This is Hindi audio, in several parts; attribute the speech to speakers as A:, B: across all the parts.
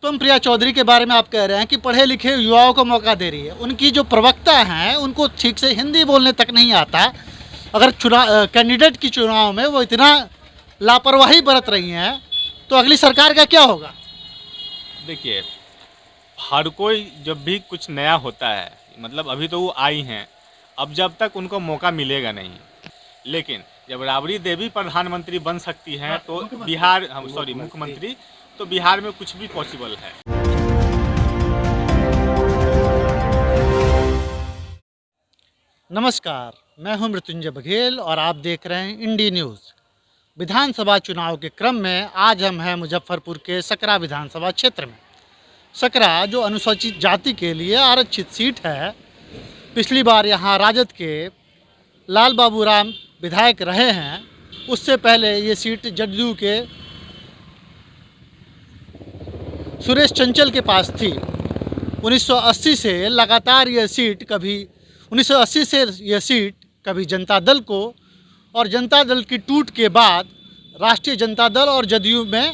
A: उत्तम प्रिया चौधरी के बारे में आप कह रहे हैं कि पढ़े लिखे युवाओं को मौका दे रही है। उनकी जो प्रवक्ता हैं उनको ठीक से हिंदी बोलने तक नहीं आता। अगर कैंडिडेट की चुनाव में वो इतना लापरवाही बरत रही हैं तो अगली सरकार का क्या होगा?
B: देखिए, हर कोई जब भी कुछ नया होता है, मतलब अभी तो वो आई हैं, अब जब तक उनको मौका मिलेगा नहीं। लेकिन जब राबड़ी देवी प्रधानमंत्री बन सकती हैं तो बिहार मुख्यमंत्री, तो बिहार में कुछ भी पॉसिबल है।
A: नमस्कार, मैं हूं मृत्युंजय बघेल और आप देख रहे हैं इंडी न्यूज़। विधानसभा चुनाव के क्रम में आज हम हैं मुजफ्फरपुर के सकरा विधानसभा क्षेत्र में। सकरा जो अनुसूचित जाति के लिए आरक्षित सीट है, पिछली बार यहाँ राजद के लाल बाबू राम विधायक रहे हैं। उससे पहले ये सीट जदयू के सुरेश चंचल के पास थी। 1980 से लगातार यह सीट कभी जनता दल को, और जनता दल की टूट के बाद राष्ट्रीय जनता दल और जदयू में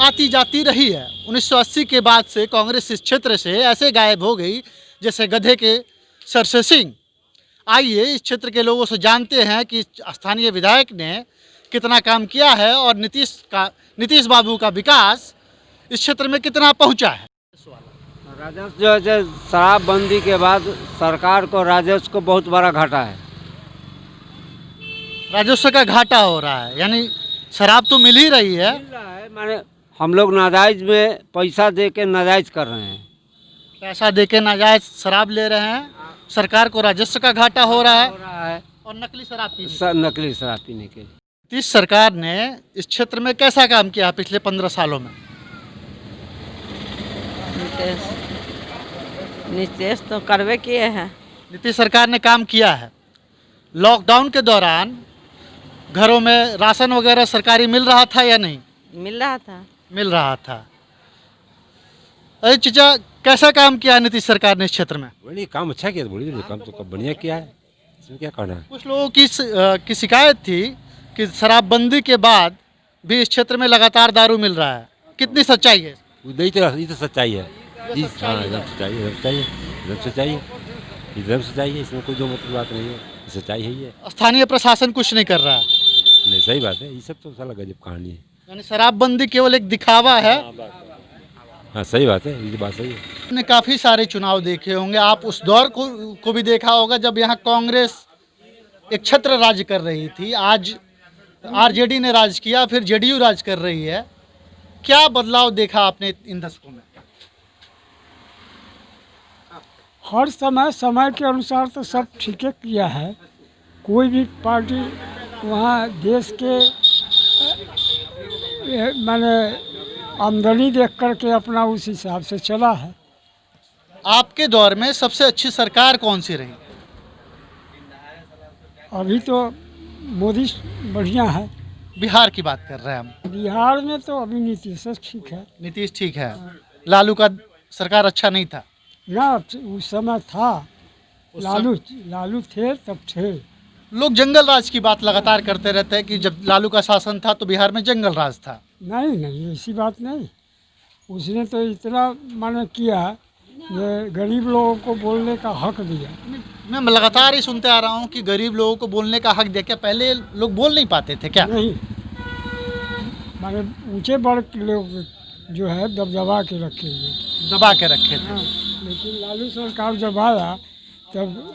A: आती जाती रही है। 1980 के बाद से कांग्रेस इस क्षेत्र से ऐसे गायब हो गई जैसे गधे के सर से सींग। आइए इस क्षेत्र के लोगों से जानते हैं कि स्थानीय विधायक ने कितना काम किया है और नीतीश बाबू का विकास इस क्षेत्र में कितना पहुंचा है।
C: राजस्व जो है शराबबंदी के बाद सरकार को राजस्व को बहुत बड़ा घाटा है।
A: राजस्व का घाटा हो रहा है, यानी शराब तो मिल ही रही है।
C: मिल रहा है, माने हम लोग नाजायज में पैसा दे के नाजायज कर रहे हैं।
A: पैसा दे के नाजायज शराब ले रहे हैं, सरकार को राजस्व का घाटा हो रहा है और नकली शराब पीने के लिए। नीतीश सरकार ने इस क्षेत्र में कैसा काम किया पिछले 15 सालों में?
D: नीतीश तो करवे किए हैं।
A: नीतीश सरकार ने काम किया है। लॉकडाउन के दौरान घरों में राशन वगैरह सरकारी मिल रहा था या नहीं?
D: मिल रहा था।
A: मिल रहा था। अरे चीचा, कैसा काम किया है नीतीश सरकार ने इस क्षेत्र में?
E: बोलिए काम अच्छा किया, बोलिए काम तो बढ़िया किया है, इसमें क्या कहना है।
A: कुछ लोगों की शिकायत थी कि शराबबंदी के बाद भी इस क्षेत्र में लगातार दारू मिल रहा है। कितनी सच्चाई है?
E: ये तो सच्चाई है। हाँ, एकदम सच्चाई है, इसमें कोई दो मतलब बात नहीं है, सच्चाई है ये।
A: स्थानीय प्रशासन कुछ नहीं कर रहा है।
E: नहीं, सही बात है, ये सब तो साला गजब कहानी है।
A: यानी शराबबंदी केवल एक दिखावा है।
E: हाँ, सही बात है, ये बात सही है।
A: आपने काफ़ी सारे चुनाव देखे होंगे, आप उस दौर को भी देखा होगा जब यहाँ कांग्रेस एक छत्र राज कर रही थी। आज आरजेडी ने राज किया, फिर जेडीयू राज कर रही है। क्या बदलाव देखा आपने इन दशकों में?
F: हर समय के अनुसार तो सब ठीक किया है। कोई भी पार्टी वहाँ देश के माने आमदनी देख करके अपना उस हिसाब से चला है।
A: आपके दौर में सबसे अच्छी सरकार कौन सी रही?
F: अभी तो मोदी बढ़िया है।
A: बिहार की बात कर रहे हैं हम।
F: बिहार में तो अभी नीतीश ठीक है।
A: नीतीश ठीक है। लालू का सरकार अच्छा नहीं था
F: ना, उस समय था। लालू थे तब थे।
A: लोग जंगल राज की बात लगातार करते रहते हैं कि जब लालू का शासन था तो बिहार में जंगल राज था।
F: नहीं, ऐसी बात नहीं। उसने तो इतना माने किया, ये गरीब लोगों को बोलने का हक दिया।
A: मैं लगातार ही सुनते आ रहा हूँ कि गरीब लोगों को बोलने का हक दिया। क्या पहले लोग बोल नहीं पाते थे क्या?
F: नहीं, माने ऊंचे वर्ग के लोग जो है दबा के रखे थे। हाँ, लेकिन लालू सरकार जब आया तब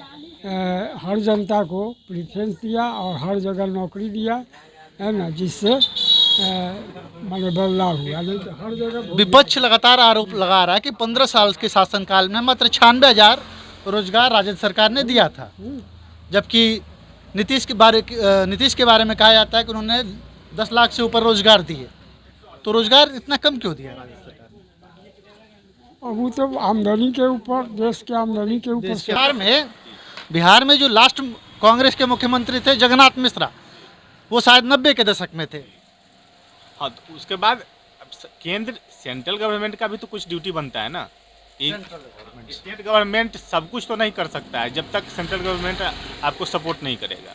F: हर जनता को प्रेफरेंस दिया और हर जगह नौकरी दिया, है ना, जिससे माने बदलाव हुआ। नहीं तो हर जगह
A: विपक्ष लगातार आरोप लगा रहा है कि 15 साल के शासनकाल में मात्र 96,000 रोजगार राजद सरकार ने दिया था, जबकि नीतीश के बारे में कहा जाता है कि उन्होंने 10 लाख से ऊपर रोजगार दिए। तो रोजगार इतना कम क्यों दिया राजद सरकार ने?
F: और वो तो आमदनी के ऊपर, देश के आमदनी के ऊपर।
A: बिहार में जो लास्ट कांग्रेस के मुख्यमंत्री थे जगन्नाथ मिश्रा, वो शायद 90 के दशक में थे।
B: हाँ, तो उसके बाद सेंट्रल गवर्नमेंट का भी तो कुछ ड्यूटी बनता है ना। स्टेट गवर्नमेंट सब कुछ तो नहीं कर सकता है जब तक सेंट्रल गवर्नमेंट आपको सपोर्ट नहीं करेगा।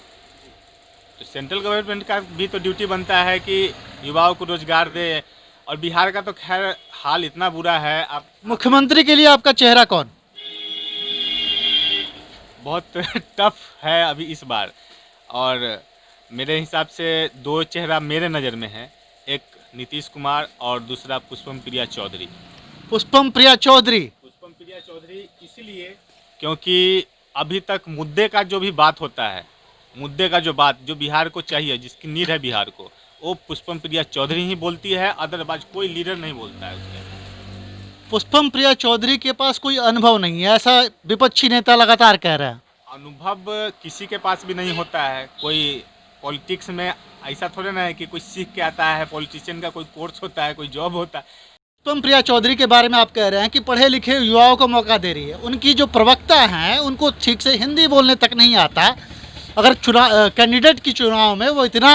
B: तो सेंट्रल गवर्नमेंट का भी तो ड्यूटी बनता है कि युवाओं को रोजगार दे और बिहार का तो खैर हाल इतना बुरा है, आप
A: मुख्यमंत्री के लिए आपका चेहरा कौन?
B: बहुत टफ है अभी इस बार। और मेरे हिसाब से दो चेहरा मेरे नज़र में है, एक नीतीश कुमार और दूसरा पुष्पम प्रिया चौधरी।
A: पुष्पम प्रिया चौधरी।
B: पुष्पम प्रिया चौधरी इसीलिए क्योंकि अभी तक मुद्दे का जो भी बात होता है, मुद्दे का जो बात जो बिहार को चाहिए, जिसकी नीड है बिहार को, वो पुष्पम प्रिया चौधरी ही बोलती है, अदरवाइज कोई लीडर नहीं बोलता है उसके।
A: पुष्पम प्रिया चौधरी के पास कोई अनुभव नहीं है, ऐसा विपक्षी नेता लगातार कह रहा है।
B: अनुभव किसी के पास भी नहीं होता है। कोई पॉलिटिक्स में ऐसा थोड़ा ना है कि कोई सीख के आता है, पॉलिटिशियन का कोई कोर्स होता है, कोई जॉब होता है।
A: पुष्पम प्रिया चौधरी के बारे में आप कह रहे हैं कि पढ़े लिखे युवाओं को मौका दे रही है। उनकी जो प्रवक्ता हैं उनको ठीक से हिंदी बोलने तक नहीं आता। अगर कैंडिडेट की चुनाव में वो इतना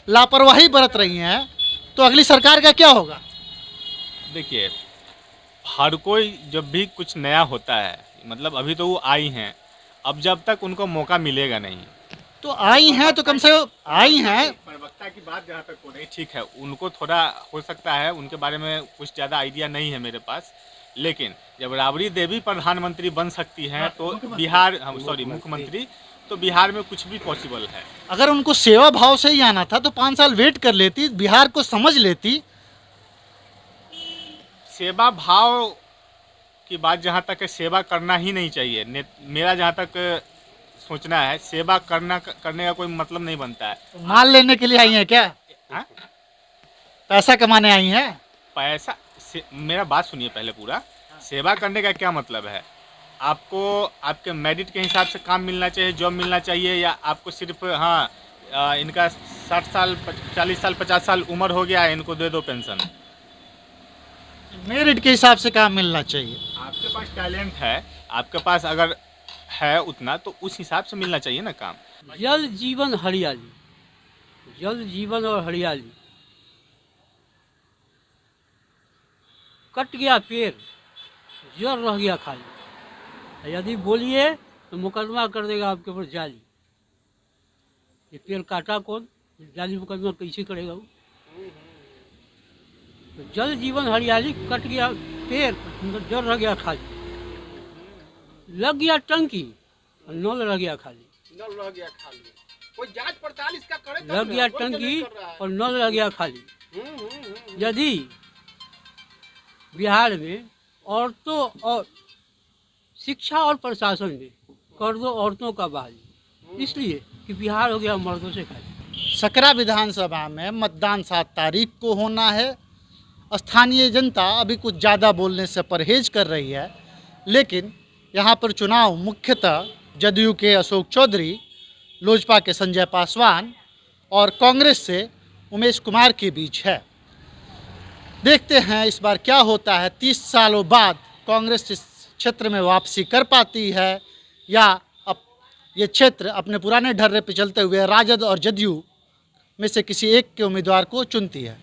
A: लापरवाही बरत रही हैं तो अगली सरकार का क्या होगा?
B: देखिए, हर कोई जब भी कुछ नया होता है, मतलब अभी तो वो आई हैं, अब जब तक उनको मौका मिलेगा नहीं।
A: तो आई हैं तो कम से कम आई हैं।
B: प्रवक्ता की बात जहाँ तक हो रही ठीक है, उनको थोड़ा हो सकता है, उनके बारे में कुछ ज़्यादा आइडिया नहीं है मेरे पास, लेकिन जब राबड़ी देवी प्रधानमंत्री बन सकती हैं तो बिहार मुख्यमंत्री, तो बिहार में कुछ भी पॉसिबल है।
A: अगर उनको सेवा भाव से ही आना था तो 5 साल वेट कर लेती, बिहार को समझ लेती।
B: सेवा भाव की बात जहाँ तक है, सेवा करना ही नहीं चाहिए। मेरा जहाँ तक सोचना है, सेवा करने का कोई मतलब नहीं बनता है।
A: तो माल लेने के लिए आई हैं क्या?
B: हाँ?
A: पैसा कमाने आई हैं?
B: पैसा मेरा बात सुनिए पहले पूरा। सेवा करने का क्या मतलब है? आपको आपके मेरिट के हिसाब से काम मिलना चाहिए, जॉब मिलना चाहिए, या आपको सिर्फ इनका 60 साल 40 साल 50 साल उम्र हो गया है, इनको दे दो पेंशन।
A: मेरिट के हिसाब से काम मिलना चाहिए।
B: आपके पास टैलेंट है, आपके पास अगर है उतना, तो उस हिसाब से मिलना चाहिए ना काम।
G: जल जीवन हरियाली, जल जीवन और हरियाली। कट गया पेड़, जड़ रह गया खाली। यदि बोलिए तो मुकदमा कर देगा आपके ऊपर जाली। ये पेड़ काटा कौन, जाली मुकदमा कैसे करेगा वो? तो जल जीवन हरियाली, कट गया पेड़, जड़ रह गया खाली। लग गया टंकी और नल रह गया खाली।
A: कोई जांच पड़ताल इसका करे तब
G: लग
A: ना,
G: गया
A: कोई तो
G: टंकी
A: नहीं कर रहा है।
G: और नल रह गया खाली। यदि बिहार में औरतों और शिक्षा और प्रशासन में कर दो औरतों का बहाली, इसलिए कि बिहार हो गया मर्दों से खाली।
A: सकरा विधानसभा में मतदान 7 तारीख को होना है। स्थानीय जनता अभी कुछ ज़्यादा बोलने से परहेज कर रही है, लेकिन यहाँ पर चुनाव मुख्यतः जदयू के अशोक चौधरी, लोजपा के संजय पासवान और कांग्रेस से उमेश कुमार के बीच है। देखते हैं इस बार क्या होता है। 30 सालों बाद कांग्रेस इस क्षेत्र में वापसी कर पाती है या अब ये क्षेत्र अपने पुराने ढर्रे पर चलते हुए राजद और जदयू में से किसी एक के उम्मीदवार को चुनती है।